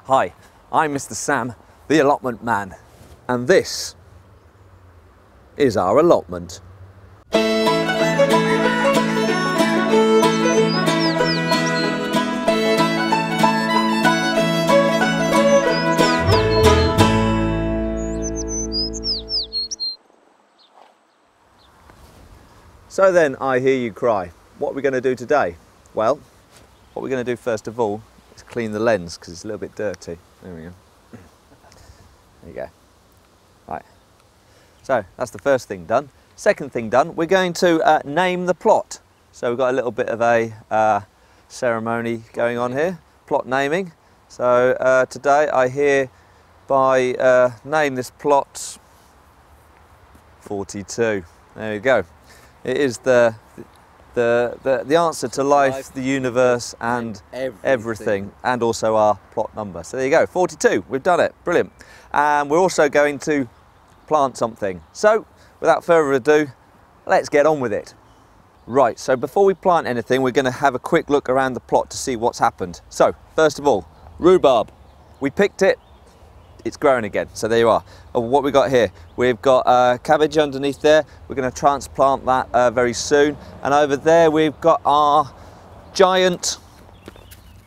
Hi, I'm Mr. Sam, the allotment man, and this is our allotment. So then, I hear you cry. What are we going to do today? Well, what we're going to do first of all is clean the lens because it's a little bit dirty. There we go. There you go. Right. So that's the first thing done. Second thing done, we're going to name the plot. So we've got a little bit of a ceremony going on here, plot naming. So today I hereby name this plot 42. There you go. It is the answer to life, the universe, and everything, and also our plot number. So there you go, 42. We've done it. Brilliant. And we're also going to plant something. So without further ado, let's get on with it. Right. So before we plant anything, we're going to have a quick look around the plot to see what's happened. So first of all, rhubarb. We picked it. It's growing again, so there you are. What we got here, we've got cabbage underneath there. We're going to transplant that very soon. And over there we've got our giant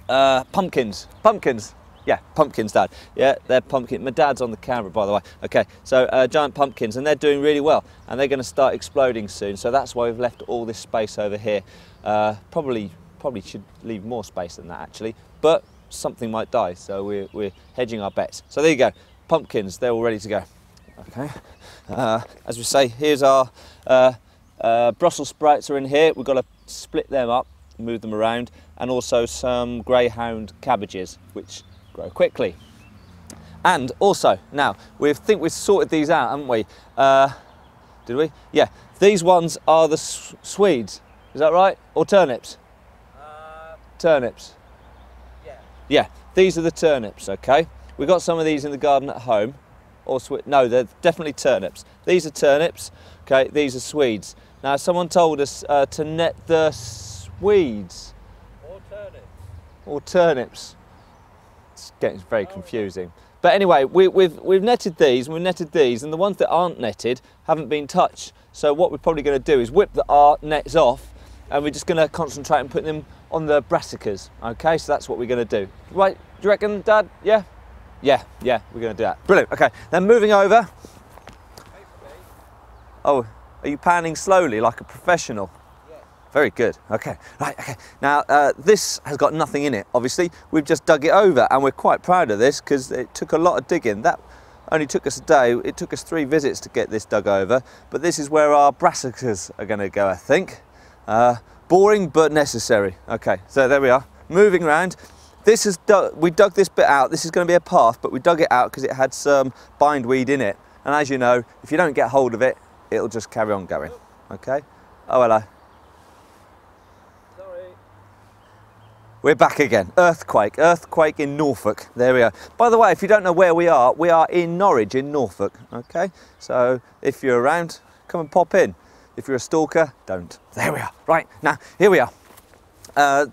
pumpkins. Yeah, pumpkins, Dad. Yeah, they're pumpkin. My dad's on the camera, by the way. Okay, so giant pumpkins, and they're doing really well, and they're going to start exploding soon. So that's why we've left all this space over here. Probably should leave more space than that actually, but something might die, so we're hedging our bets. So there you go, pumpkins, they're all ready to go. Okay, as we say, here's our Brussels sprouts are in here. We've got to split them up, move them around, and also some greyhound cabbages, which grow quickly. And also, now, we think we've sorted these out, haven't we? Did we? Yeah, these ones are the Swedes, is that right? Or turnips? Turnips. Yeah, these are the turnips, okay? We've got some of these in the garden at home. No, they're definitely turnips. These are turnips, okay? These are Swedes. Now, someone told us to net the Swedes. Or turnips. It's getting very confusing. But anyway, we've netted these, and we've netted these, and the ones that aren't netted haven't been touched. So what we're probably going to do is whip our nets off, and we're just going to concentrate and put them on the brassicas. Okay, so that's what we're going to do. Right, do you reckon, Dad? Yeah? Yeah, we're going to do that. Brilliant, okay. Then moving over. Oh, are you panning slowly like a professional? Yeah. Very good, okay. Right, okay. Now, this has got nothing in it, obviously. We've just dug it over, and we're quite proud of this because it took a lot of digging. That only took us a day. It took us 3 visits to get this dug over, but this is where our brassicas are going to go, I think. Boring but necessary. Okay, so there we are. Moving around. This is we dug this bit out. This is going to be a path, but we dug it out because it had some bindweed in it. And as you know, if you don't get hold of it, it'll just carry on going. Okay. Oh, hello. Sorry. We're back again. Earthquake in Norfolk. There we are. By the way, if you don't know where we are in Norwich in Norfolk. Okay. So if you're around, come and pop in. If you're a stalker, don't. There we are. Right, now, here we are.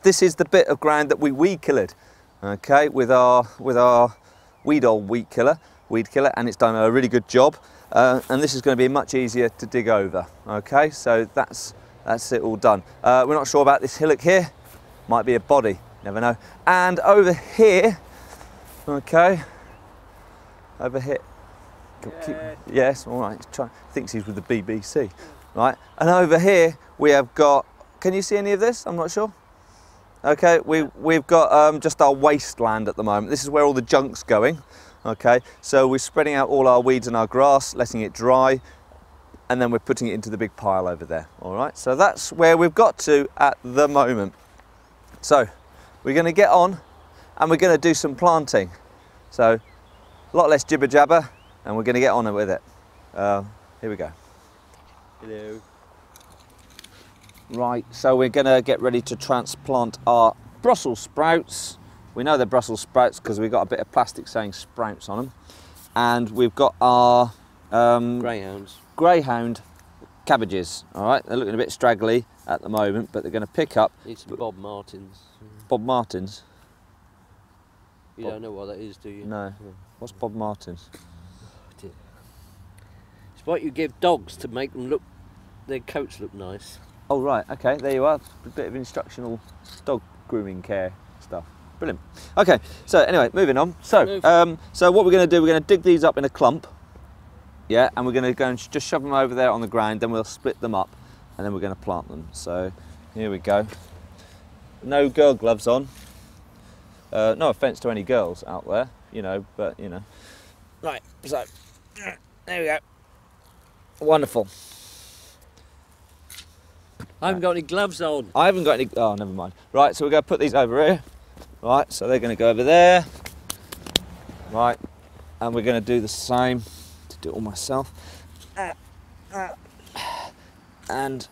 This is the bit of ground that we weed killered, okay, with our Weedol weed killer, and it's done a really good job. And this is going to be much easier to dig over, okay, so that's it all done. We're not sure about this hillock here. Might be a body, never know. And over here, okay, over here. Yes, all right, thinks he's with the BBC. Right, and over here we have got, can you see any of this? I'm not sure. Okay, we've got just our wasteland at the moment. This is where all the junk's going. Okay, so we're spreading out all our weeds and our grass, letting it dry, and then we're putting it into the big pile over there. All right, so that's where we've got to at the moment. So we're going to get on and we're going to do some planting. So a lot less jibber jabber, and we're going to get on with it. Here we go. Hello. Right, so we're going to get ready to transplant our Brussels sprouts. We know they're Brussels sprouts because we've got a bit of plastic saying sprouts on them. And we've got our greyhound cabbages. All right, they're looking a bit straggly at the moment, but they're going to pick up. It's Bob Martins. Bob Martins? You don't know what that is, do you? No. What's Bob Martens? It's what you give dogs to make them look, their coats look nice. Oh right, okay, there you are. A bit of instructional dog grooming care stuff. Brilliant. Okay, so anyway, moving on. So, so what we're going to do, we're going to dig these up in a clump. Yeah, and we're going to go and just shove them over there on the ground. Then we'll split them up, and then we're going to plant them. So here we go. No girl gloves on. No offence to any girls out there, you know, but you know. Right, so there we go. Wonderful. I haven't got any gloves on. I haven't got any. Oh, never mind. Right, so we're going to put these over here. Right, so they're going to go over there. Right, and we're going to do the same. To do it all myself. And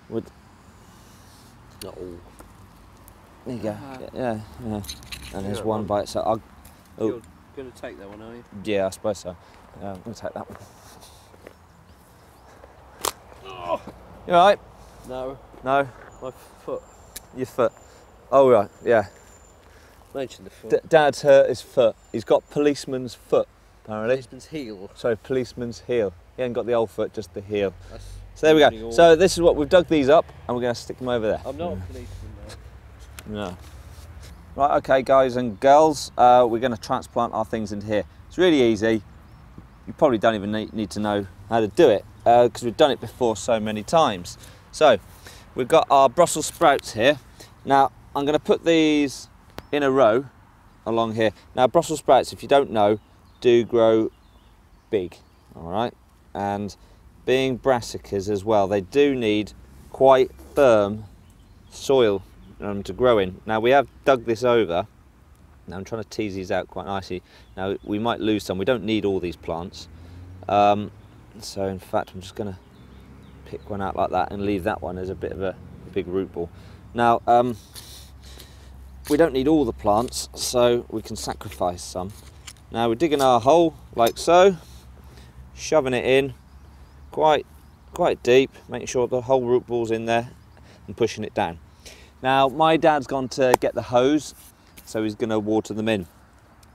with. Not all. There you go. Yeah. And there's one by itself. You're going to take that one, are you? Yeah, I suppose so. I'm going to take that one. You alright? No. No? My foot. Your foot. Oh right, yeah. Mention the foot. Dad's hurt his foot. He's got policeman's foot, apparently. Policeman's heel. Sorry, policeman's heel. He ain't got the old foot, just the heel. That's so there we go. So this is what we've dug these up, and we're going to stick them over there. I'm not a policeman though. No. Right, okay, guys and girls, we're going to transplant our things into here. It's really easy. You probably don't even need to know how to do it, because we've done it before so many times. So we've got our Brussels sprouts here. Now I'm going to put these in a row along here. Now Brussels sprouts, if you don't know, do grow big, all right? And being brassicas as well, they do need quite firm soil to grow in. Now we have dug this over. Now I'm trying to tease these out quite nicely. Now we might lose some. We don't need all these plants. So in fact I'm just going to pick one out like that and leave that one as a bit of a big root ball. Now we don't need all the plants, so we can sacrifice some. Now we're digging our hole like so, shoving it in quite deep, making sure the whole root ball's in there and pushing it down. Now my dad's gone to get the hose, so he's going to water them in,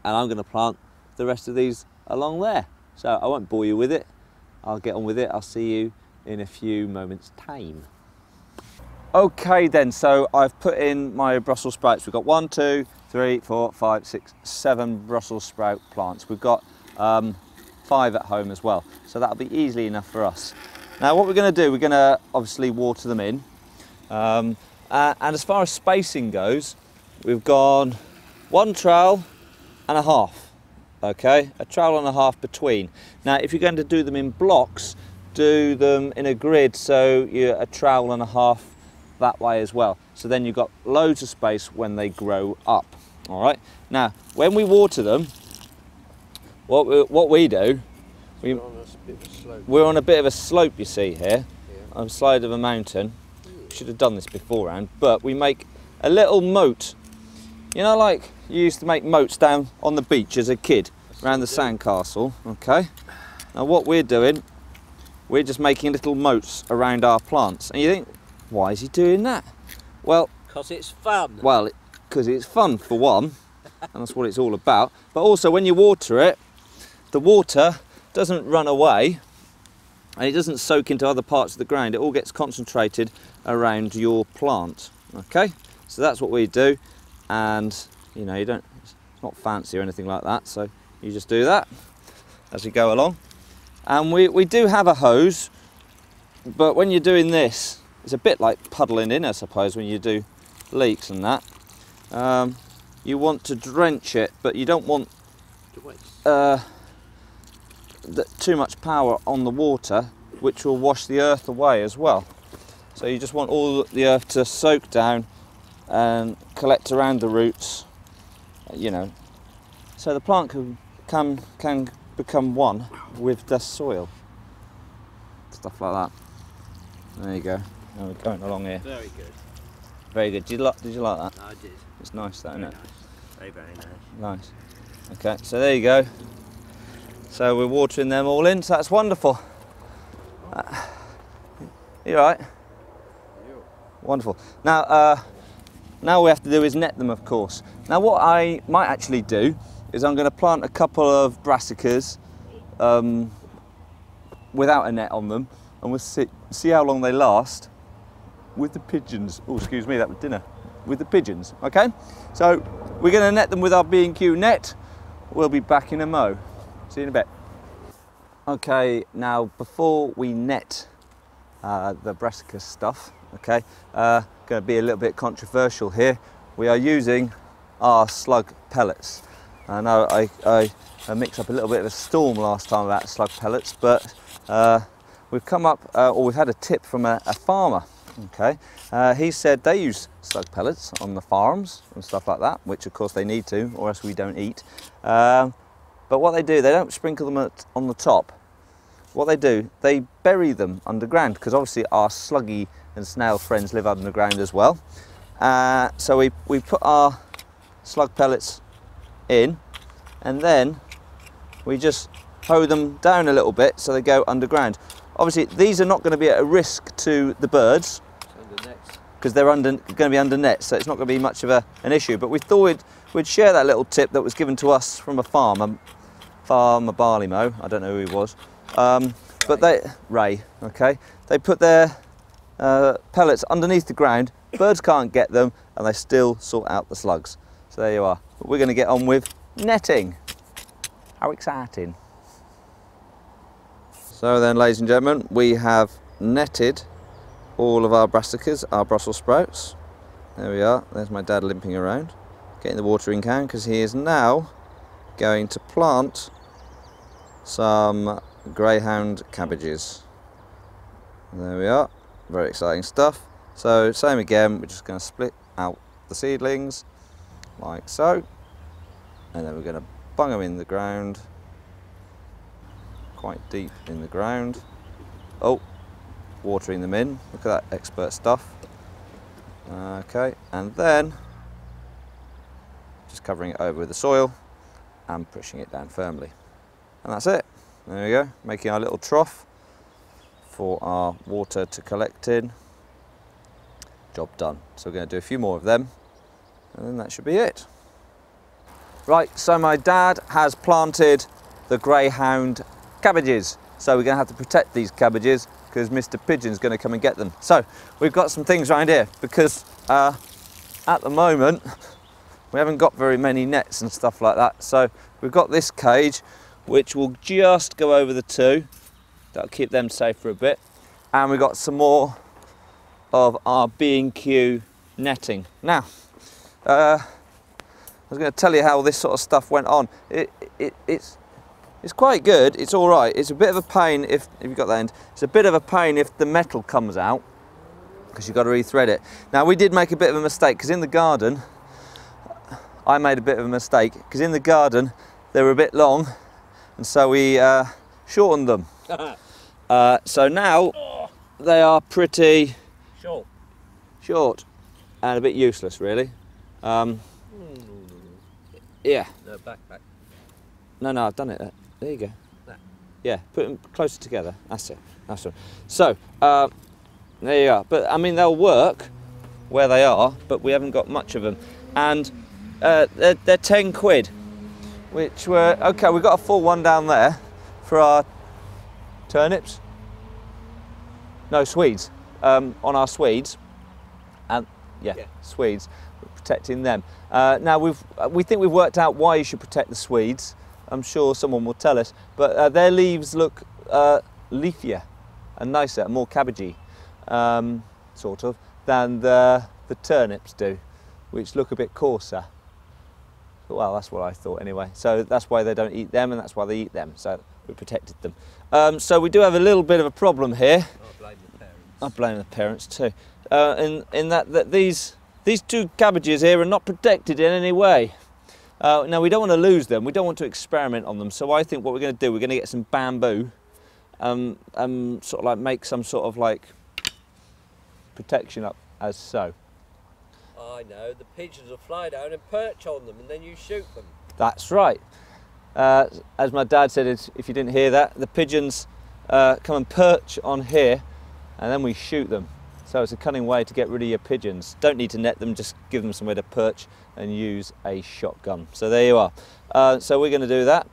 and I'm going to plant the rest of these along there. So I won't bore you with it. I'll get on with it. I'll see you in a few moments' time. Okay then, so I've put in my Brussels sprouts. We've got 1, 2, 3, 4, 5, 6, 7 Brussels sprout plants. We've got 5 at home as well, so that'll be easily enough for us. Now what we're going to do, we're going to obviously water them in, and as far as spacing goes, we've gone 1 trowel and a half. Okay, a trowel and a half between. Now if you're going to do them in blocks, do them in a grid, so you're a trowel and a half that way as well. So then you've got loads of space when they grow up. All right. Now when we water them, what we do, we're on a bit of a slope, you see here, on the side of a mountain. Should have done this beforehand, but we make a little moat. You know, like you used to make moats down on the beach as a kid, around the sandcastle. Okay. Now what we're doing, we're just making little moats around our plants. And you think, why is he doing that? Well, because it's fun. Well, because it's fun for one, and that's what it's all about. But also when you water it, the water doesn't run away and it doesn't soak into other parts of the ground. It all gets concentrated around your plant. Okay, so that's what we do, and you know, it's not fancy or anything like that, so you just do that as you go along. And we do have a hose, but when you're doing this, it's a bit like puddling in, I suppose, when you do leeks and that. You want to drench it, but you don't want too much power on the water, which will wash the earth away as well. So you just want all the earth to soak down and collect around the roots, you know, so the plant can become one with the soil. Stuff like that. There you go. Now we're going along here. Very good. Very good. Did you like that? I did. It's nice, that, isn't it? Nice. Very, very nice. Nice. Okay, so there you go. So we're watering them all in, so that's wonderful. You all right? Wonderful. Now, now we have to do is net them, of course. Now what I might actually do is I'm going to plant a couple of brassicas without a net on them, and we'll see how long they last with the pigeons. Oh, excuse me, that was dinner. With the pigeons, okay? So we're going to net them with our B&Q net. We'll be back in a mo. See you in a bit. Okay, now before we net the brassica stuff, okay, going to be a little bit controversial here. We are using our slug pellets. I know I mixed up a little bit of a storm last time about slug pellets, but we've come up, or we've had a tip from a farmer. Okay, he said they use slug pellets on the farms and stuff like that, which of course they need to, or else we don't eat. But what they do, they don't sprinkle them on the top. What they do, they bury them underground, because obviously our sluggy and snail friends live underground as well. So we put our slug pellets in, and then we just hoe them down a little bit so they go underground. Obviously these are not going to be at a risk to the birds because they're going to be under nets, so it's not going to be much of an issue. But we thought we'd share that little tip that was given to us from a farmer barley mow. I don't know who he was, but Ray. Okay, they put their pellets underneath the ground. Birds can't get them, and they still sort out the slugs. So there you are. But we're going to get on with netting. How exciting! So then, ladies and gentlemen, we have netted all of our brassicas, our Brussels sprouts. There we are. There's my dad limping around, getting the watering can, because he is now going to plant some greyhound cabbages. There we are. Very exciting stuff. So same again, we're just going to split out the seedlings like so, and then we're going to bung them in the ground, quite deep in the ground. Oh, watering them in. Look at that expert stuff. Okay, and then just covering it over with the soil and pushing it down firmly. And that's it. There we go, making our little trough for our water to collect in. Job done. So we're going to do a few more of them, and then that should be it. Right, so my dad has planted the greyhound cabbages. So we're going to have to protect these cabbages because Mr. Pigeon's going to come and get them. So we've got some things around here because at the moment we haven't got very many nets and stuff like that. So we've got this cage which will just go over the two. That'll keep them safe for a bit. And we've got some more of our B&Q netting. Now, I was going to tell you how this sort of stuff went on. It's quite good, it's all right. It's a bit of a pain if you've got that end. It's a bit of a pain if the metal comes out, because you've got to rethread it. Now we did make a bit of a mistake, because in the garden, I made a bit of a mistake, because in the garden they were a bit long, and so we shortened them. So now they are pretty short and a bit useless, really. Yeah. No, back. No, I've done it. There you go. That. Yeah, put them closer together. That's it. That's it. So, there you are. But I mean, they'll work where they are, but we haven't got much of them. And they're 10 quid, which were, okay, we've got a full one down there for our turnips. No, Swedes. On our Swedes. And yeah, Swedes. We're protecting them. Now we think we've worked out why you should protect the Swedes. I'm sure someone will tell us, but their leaves look leafier and nicer, more cabbagey, sort of, than the turnips do, which look a bit coarser. Well, that's what I thought anyway. So that's why they don't eat them, and that's why they eat them. So we protected them. So we do have a little bit of a problem here. I blame the parents. I blame the parents too. In that these two cabbages here are not protected in any way. Now we don't want to lose them, we don't want to experiment on them, so I think what we're going to do, we're going to get some bamboo, sort of like make some sort of like protection up as so. I know, the pigeons will fly down and perch on them and then you shoot them. That's right. As my dad said, if you didn't hear that, the pigeons come and perch on here and then we shoot them. So it's a cunning way to get rid of your pigeons. Don't need to net them, just give them somewhere to perch and use a shotgun. So there you are. So we're going to do that.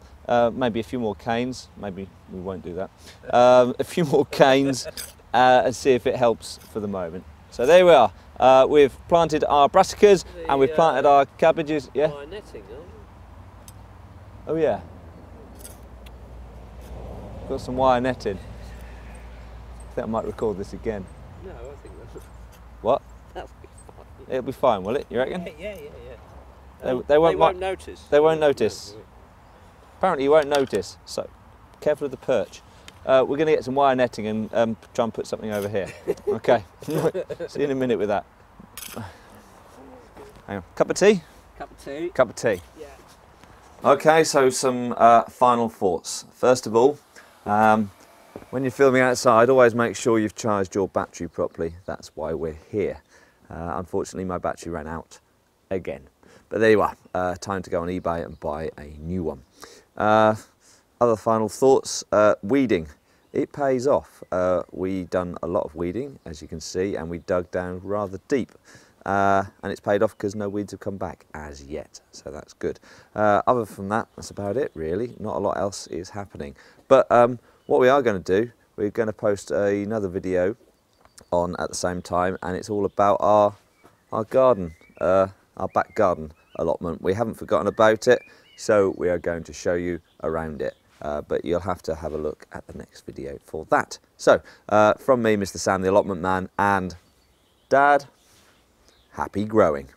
Maybe a few more canes. Maybe we won't do that. A few more canes and see if it helps for the moment. So there we are. We've planted our brassicas and we've planted our cabbages. Yeah. Wire netting, aren't you? Oh yeah. Got some wire netting. I think I might record this again. No, I think that's... What? That'll be fine. It'll be fine, will it? You reckon? Yeah. They won't notice. They won't notice. Apparently you won't notice, so careful of the perch. We're going to get some wire netting and try and put something over here. Okay, see you in a minute with that. Hang on, cup of tea? Cup of tea. Cup of tea. Yeah. Okay, so some final thoughts. First of all, when you're filming outside, always make sure you've charged your battery properly. That's why we're here. Unfortunately, my battery ran out again. But there you are, time to go on eBay and buy a new one. Other final thoughts, weeding. It pays off. We've done a lot of weeding, as you can see, and we dug down rather deep. And it's paid off because no weeds have come back as yet, so that's good. Other from that, that's about it really. Not a lot else is happening. But what we are going to do, we're going to post another video on at the same time, and it's all about our garden, our back garden allotment. We haven't forgotten about it, so we are going to show you around it. But you'll have to have a look at the next video for that. So, from me, Mr. Sam, the allotment man, and Dad, happy growing.